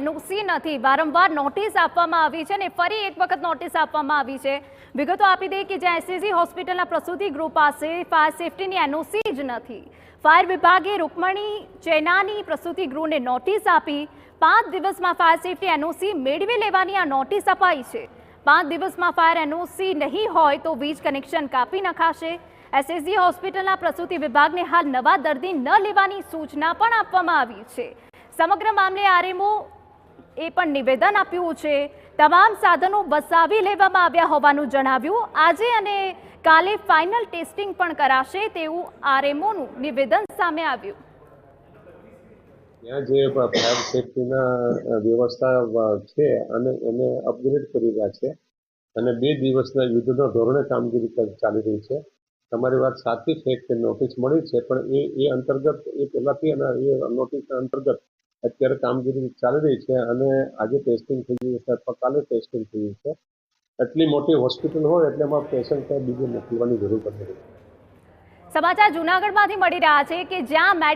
NOC નથી, વારંવાર notice આપવામાં આવી છે અને ફરી એક વખત નોટિસ આપવામાં આવી છે। વિગતો આપી દે કે જ્યાં એસસીજી હોસ્પિટલના પ્રસૂતિ ગૃહ પાસે ફાયર સેફટીની એનઓસી જ નથી। ફાયર વિભાગે રૂકમણી ચેનાની પ્રસૂતિ ગૃહને નોટિસ આપી 5 દિવસમાં ફાયર સેફટી એનઓસી મેળવી લેવાની આ નોટિસ અપાઈ છે। 5 દિવસમાં ફાયર એનઓસી નહીં હોય તો વીજ કનેક્શન કાપી નખાશે। એસએસજી હોસ્પિટલના પ્રસૂતિ વિભાગને હાલ નવા દર્દી ન લેવાની સૂચના પણ આપવામાં આવી છે। સમગ્ર મામલે આરએમઓ એ પણ નિવેદન આપ્યું છે। તમામ સાધનો વસાવી લેવામાં આવ્યા હોવાનું જણાવ્યું। આજે અને કાલે ફાઇનલ ટેસ્ટિંગ પણ કરાશે તેવું આરએમઓનું નિવેદન સામે આવ્યું। ત્યાં જે ફાયર સેફટીના વ્યવસ્થા છે અને એને અપગ્રેડ કરી રહ્યા છે અને 2 દિવસના યુદ્ધના ધોરણે કામગીરી ચાલી રહી છે। તમારી વાત સાચી છે કે નોટિસ મળી છે, પણ એ અંતર્ગત એ પહેલાથી અને એ નોટિસ અંતર્ગત અત્યારે કામગીરી ચાલી રહી છે અને આજે ટેસ્ટિંગ થઈ ગયું છે અથવા કાલે ટેસ્ટિંગ થયું છે। એટલી મોટી હોસ્પિટલ હોય એટલે એમાં પેશન્ટ બીજે મોકલવાની જરૂર નથી। સમાચાર જૂનાગઢમાંથી મળી રહ્યા છે કે જ્યાં